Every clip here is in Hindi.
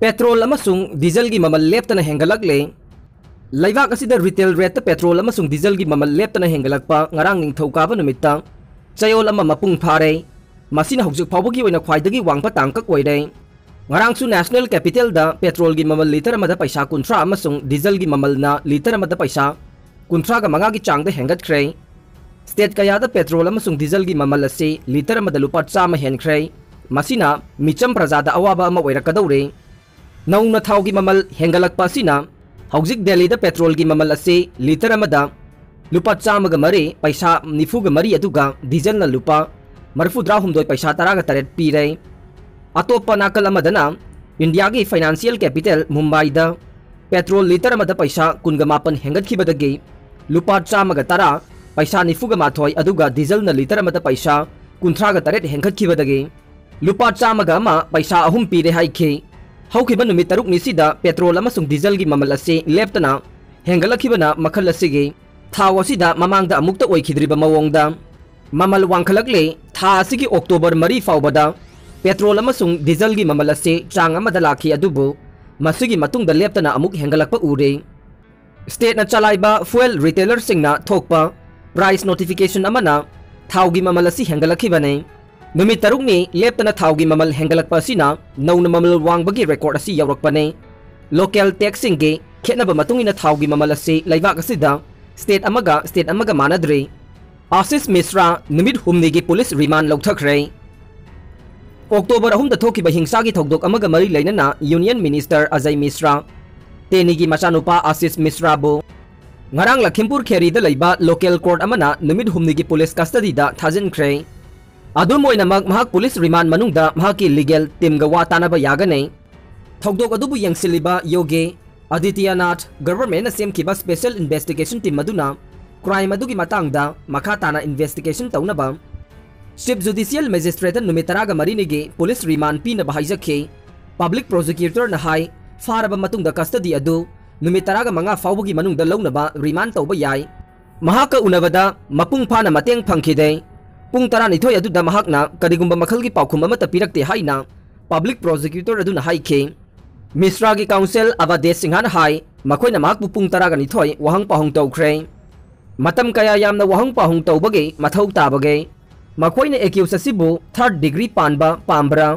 पेट्रोल अमसुंग डीजल की ममल लेप्तना हेंगलकले लेबाक असिदा रिटेल रेट पेट्रोल अमसुंग डीजल की ममल लेप्तना हेंगलकपा ngarang निंगथौकाबा नुमित्ता चयोल अमा मपुंग फारे मसिना हौजिक फावबगी ओइना ख्वाइदगी वांगपा तांकक ओइरे ngarang सु नेशनल कैपिटल दा पेट्रोल की ममल लीटर अमदा पैसा 30 अमसुंग डीजल की ममल ना लीटर अमदा पैसा 30 का मंगा की चांग दा हेंगतख्रे स्टेट कयादा पेट्रोल अमसुंग डीजल की ममल असे लीटर अमदा लुपा 100 हेनख्रे मसिना मिचम प्रजादा अवाबा अमा ओइरकदौरे नौना थाव की ममल हेंगलकपा सिना हौजिक दिल्ली दा पेट्रोल की ममल असे लीटर अमदा लुपा 100 पैसा 94 अदुगा डीजल ना लुपा 42 पैसा 13 पीरे अतोप्पा नाकल अमदना इंडिया की फाइनेंशियल कैपिटल मुंबई दा पेट्रोल लीटर अमदा पैसा 19 हेंगतखिबदगी लुपा 110 पैसा 94 अदुगा डीजल ना लीटर अमदा पैसा 38 हेंगतखिबदगी लुपा 100 पैसा 3 पीरे हाइखि हौखिबा नुमित 6 निसिदा पेट्रोल अमसुंग डीजल की ममल असे लेप्तना हेंगलखिबना मखल असिगे थाव असिदा ममांगदा अमुक्ता ओइखिद्रिबा मवोंगदा ममल वांखलकले था असिगी अक्टोबर 3 फावबदा पेट्रोल अमसुंग डीजल की ममल असे चांग अमदा लाखि अदुबु मसिगी मतुंगदा लेप्तना अमुक हेंगलकपा उरे स्टेट ना चलाइबा फ्यूल रिटेलर सिंगना थोकपा प्राइस नोटिफिकेशन अमना थाव की ममल असी हेंगलखिबने नुमित 6 नि लेप्तना थाव की ममल हेंगलकपा सिना नौना ममल वांगबगी रेकॉर्ड असी यौरकपने लोकल टैक्सिंग के खेनबा मतुंगिना थाव की ममल असी लेबाक असिदा स्टेट अमगा मानद्रे आशीष मिश्रा नुमित 8 की पुलिस रिमांड लौथखरे अक्टोबर 3 थोकिबा हिंसा की थौदोक अमगा मरी लेनना यूनियन मिनिस्टर अजय मिश्रा तेनी की मचानुपा आशीष मिश्रा बो ngarang लखीमपुर खेरी दा लैबा लोकल कोर्ट अमना नुमित 8 की पुलिस कस्टडी दा थाजिनख्रे अदुम ओइनमक महक पुलिस रिमांड मनुंगदा महकी लीगल टीम गा वा तानाबा यागने थौदोक अदुबु यंगसिलिबा योगे आदित्यनाथ गवर्नमेंट सेमखिबा स्पेशल इन्वेस्टिगेशन टीम मदुना क्राइम अदुगी मतांगदा मखा ताना इन्वेस्टिगेशन तौनबा चीफ जुडिशियल मजिस्ट्रेट नुमित 13 गे पुलिस रिमांड पीनबा हाइजखे पब्लिक प्रोसिक्यूटर ना हाई फारबा मतुंगदा कस्टडी अदु नुमित 15 फावबगी मनुंगदा लौनबा रिमांड तौबा याय महाका उनबदा मपुंग फाना मतेंग फंखिदे पुंग 12 अदुदा महाकना कदिगुंबा मखलगी पाउखुम अमता पिरक्ते हाइना पब्लिक प्रोसिक्यूटर अदुना हाइखे मिश्रा की काउंसिल अवधेश सिंहान हाई मखोइना महाकपु पुंग 12 वहंग पाहुंग तौख्रे मतम कया यामना वहंग पाहुंग तौबगे मथौ ताबगे मखोइना accused असिबु 3rd degree Panba पाम्बरा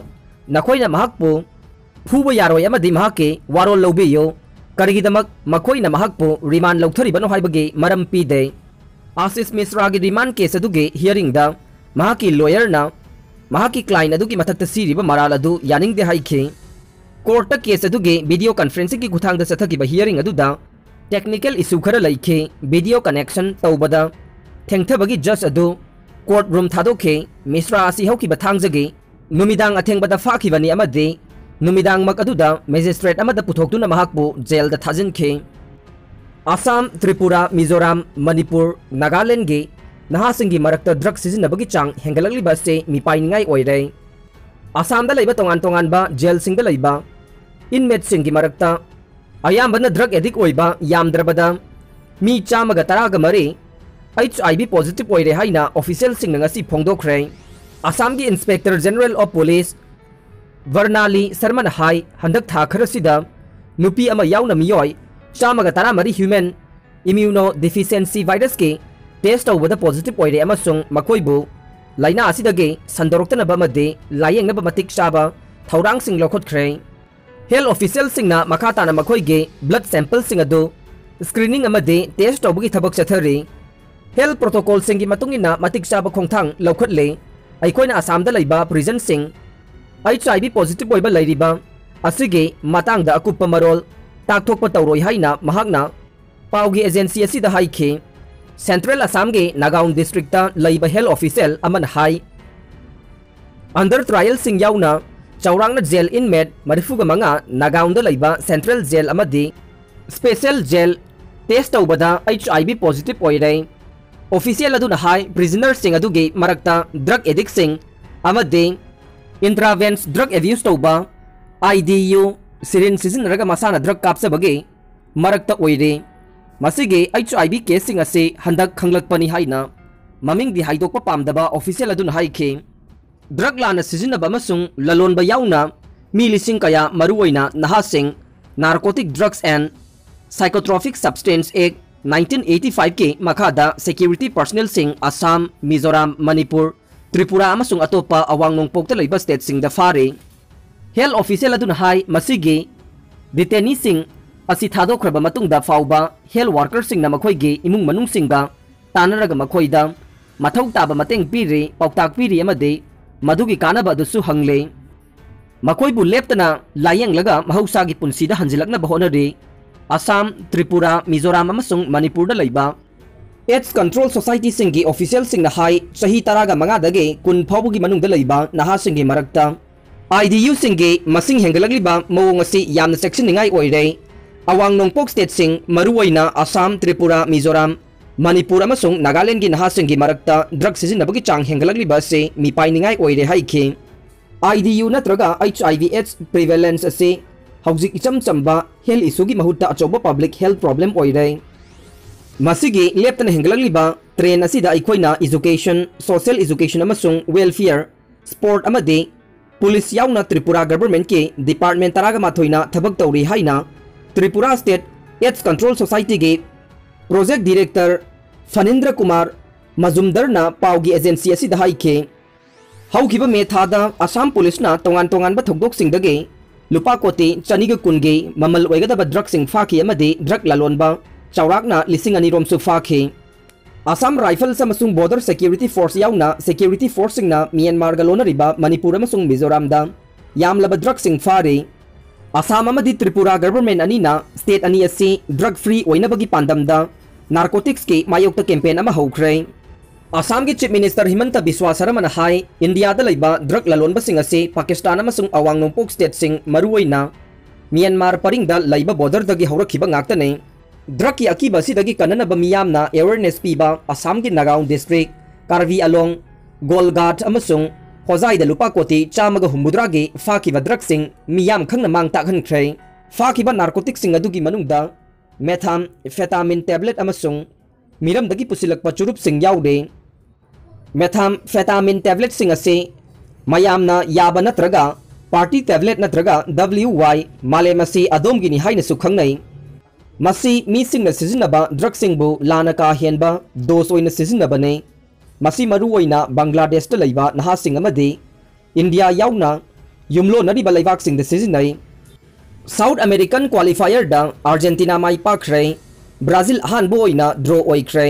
नखोइना महाकपु फुबा यारोय अमदि Mahake वारोल लौबियो करिगिदमक मखोइना महाकपु remand लौथरिबनो हाइबगे मरम पीदे आशीष मिश्रा की रिमांड केस अदुगे हियरिंग दा महाकी लॉयर ना महाकी क्लाइंट अदुगी मथक्ता सीरिबा मराल अदु यानिंगदे हाइखे कोर्ट केस अदुगे वीडियो कॉन्फ्रेंसिंग की गुथांगदा सथकिबा हियरिंग अदुदा टेक्निकल इशू खरा लैखे वीडियो कनेक्शन तौबदा थेंगथबगी जज अदु कोर्ट रूम थादोखे मिश्रा असी हौकिबा थांगजगे नुमिदांग अथेंगबदा फाखिबनी अमदे नुमिदांग मक अदुदा मजिस्ट्रेट अमदा पुथोक्तुना महाकपु जेल दा थाजिनखे आसाम त्रिपुरा मिजोराम मणिपुर नागालैंड के नहासिंगी मरक्ता ड्रग सिजनबगी चांग हेंगलकलिबा से मिपाइनिंगाई ओइरे आसाम दा लैबा तोंगान तोंगानबा जेल सिंग दा लैबा इनमेट सिंगी मरक्ता अयामबना ड्रग एडिक्ट ओइबा यामद्रबदा मी 113 HIV पॉजिटिव ओइरे हाइना ऑफिशियल सिंग ngasi फोंगदोखरे आसाम की inspector general of police Barnali Sharma हाई हंदक था खरसिदा नुपी अमा याउना मियोय 113 ह्यूमन इम्यूनो डिफिशिएंसी वायरस के टेस्ट तौबदा पॉजिटिव ओइरे अमसुंग मखोइबु लाइना असिदगे संदोरक्तनबा मदे लायेंगनबा मतिक चाबा थौरांग सिंग लौखोटख्रे हेल्थ ऑफिशियल सिंगना मखाताना मखोइगे ब्लड सैंपल सिंग अदु स्क्रीनिंग अमदे टेस्ट तौबगी थबक चथरे हेल्थ प्रोटोकॉल सिंगी मतुंगिना मतिक चाबा खोंथांग लौखोटले अइखोइना आसामदा लैबा प्रिजन सिंग HIV पॉजिटिव ओइबा लैरिबा असिगे मातांगदा अकुप्पा मरोल ताकथोकपा तौरोय हाइना महाकना पाउगी एजेंसी असिदा हाइखे सेंट्रल असम के नागाउं डिस्ट्रिक्ट लैबा हेल्थ ऑफिशियल अमन हाई अंडर ट्रायल सिंग याउना चौरांगना जेल इनमेट 35 नागाउं दा लैबा सेंट्रल जेल अमदि स्पेशल जेल टेस्ट तौबदा HIV पॉजिटिव ओइरे ऑफिशियल अदुना हाई प्रिजनर सिंग अदुगे मरक्ता ड्रग एडिक्ट सिंग अमदि इंट्रावेंस ड्रग एब्यूज तौबा IDU सिरिन सिजनरगा मसाना ड्रग कापसबगे मरक्ता ओइरे मसिगे HIV केसिंग असे हंदक खंगलकपनी हाइना ममिंग दि हाइदोकपा पामदबा ऑफिशियल अदुना हाइखे ड्रग लाना सिजनबा अमसुंग ललोनबा याउना मी लिसिंग कया मरुओइना नहासिंग narcotic drugs and psychotropic substance act 1985 के मखादा सिक्योरिटी पर्सनल सिंह असम मिजोरम मणिपुर त्रिपुरा अमसुंग अतोपा अवांग नोंगपोक लैबा स्टेट सिंह द फारे हेल्थ ऑफिशियल अदुन हाई मसिगे डिटेनी सिंह असि थादोख्रबा मतुंगदा फाउबा हेल्थ वर्कर सिंह न मखोइगे इमुंग मनुंग सिंगा तानरगा मखोइदा मथौ ताबा मतेंग पीरे पौताक पीरी अमदे मधुगी कानबा दुसु हंगले मखोइबु लेप्तना लायंगलगा महौसागी पुंसीदा हंजिलकना बहोनरे असम त्रिपुरा मिजोरम अमसुंग मणिपुर लैबा एड्स कंट्रोल सोसाइटी सिंगी ऑफिशियल सिंह हाई सही तरागा मंगादगे कुन फाउबुगी मनुंग लैबा नहा सिंगी मरक्ता IDU सिंगी मसिंग हेंगलगलिबा मवोंग असि यामना सेक्शन निंगाई ओइरे अवांग नोंगपोक स्टेट सिंह मरुओइना असम त्रिपुरा मिजोरम मणिपुर अमसुंग नागालैंड की नहा सिंगी मरक्ता ड्रग सिजिनबगी चांग हेंगलगलिबा से मिपाई निंगाई ओइरे हाइखे IDU नत्रगा HIV/AIDS प्रिवेलेंस असे हौजिक इचम चंबा हेल्थ इशूगी महुत्ता अचौबा पब्लिक हेल्थ प्रॉब्लम ओइरे मसिगी लेप्तन हेंगलगलिबा ट्रेन असिदा अखोइना एजुकेशन सोशल एजुकेशन अमसुंग वेलफेयर स्पोर्ट अमदे पुलिस याउना त्रिपुरा गवर्नमेंट के डिपार्टमेंट तरागा माथोइना थबक तौरी हाइना Tripura state AIDS control society के प्रोजेक्ट डायरेक्टर फनिंद्र कुमार मजुमदरना पाउगी एजेंसी असिदा हाइखे हौखिबा मेथादा असम पुलिसना तोंगान तोंगानबा थौदोकसिंगदगे लुपा कोटी चनिग कुनगे ममल ओइगदबा ड्रग सिंग फाखी अमदे ड्रग लालोनबा चौराकना लिसिंग अनी रोमसु फाखी असम राइफल्स अमसुंग बॉर्डर सिक्योरिटी फोर्स याउना सिक्योरिटी फोर्स सिंगना म्यांमार गलोनरिबा मणिपुर अमसुंग मिजोरमदा यामलबा ड्रग सिंग फारे असम अमदि त्रिपुरा गवर्नमेंट अनीना स्टेट अनी असि ड्रग फ्री ओइनबगी पांदमदा नार्कोटिक्स के मायोक्ता कैंपेन अमा हौख्रे असम के चीफ मिनिस्टर हिमंत बिस्वा शर्मा हाई इंडिया ड्रग ललोनबसिंग असे पाकिस्तान अमसुंग अवांग नोंगपोक स्टेट सिंग मरुओइना म्यांमार परिंगदा लैबा बॉर्डर दगी हौरखिबा ngaktane ड्रग की अकीबा सिदगी कननब मियामना अवेयरनेस पीबा असम की नगाउं डिस्ट्रिक्ट कार्बी अलोंग गोलघाट अमसुंग होजाइदा लुपा कोटी चामगा हुमुद्रागे फाकिबा ड्रग सिंग मियाम खंगना मांग ताखनख्रे फाकिबा नार्कोटिक सिंग अदुगी मनुंगदा मेथाम फेटामिन टैबलेट अमसुंग मिरमदगी पुसिलकपा चुरुप सिंग याउदे मेथाम फेटामिन टैबलेट सिंग असे मयामना याबा नत्रगा पार्टी टैबलेट नत्रगा WY मालेमसी अदोमगिनी हाइनसु खंगनै मसी मीसिंगना सिजिनबा ड्रग सिंगबु लानका हेनबा दोस ओइना सिजिनबने मसी मरु ओइना बांग्लादेश ता लैबा नहासिंग अमदे इंडिया याउना युमलो नरिबा लैबाक सिंग द सिजिनै साउथ अमेरिकन क्वालिफायर दा अर्जेंटीना माई पाखरे ब्राजील अहानबो ओइना ड्रॉ ओइख्रे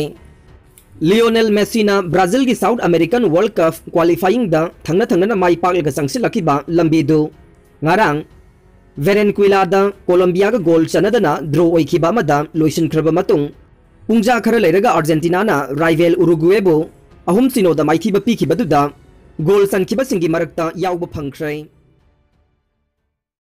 लियोनेल मेसीना ब्राजील की south American world cup qualifying दा थंगना थंगना माई पाकलगा संगसिलखिबा लंबीदु ngarang वेरेनक्विला दा कोलंबिया का गोल चनदना ड्रॉ ओइखिबा मदा लोइसिनख्रबा मतुंग पुंजा खर लेरगा अर्जेंटीना ना राइवल उरुग्वेबो अहुम सिनोदा माइखिबा पीखिबदुदा गोल सनखिबा सिंगी मरक्ता याउबा फंख्रे।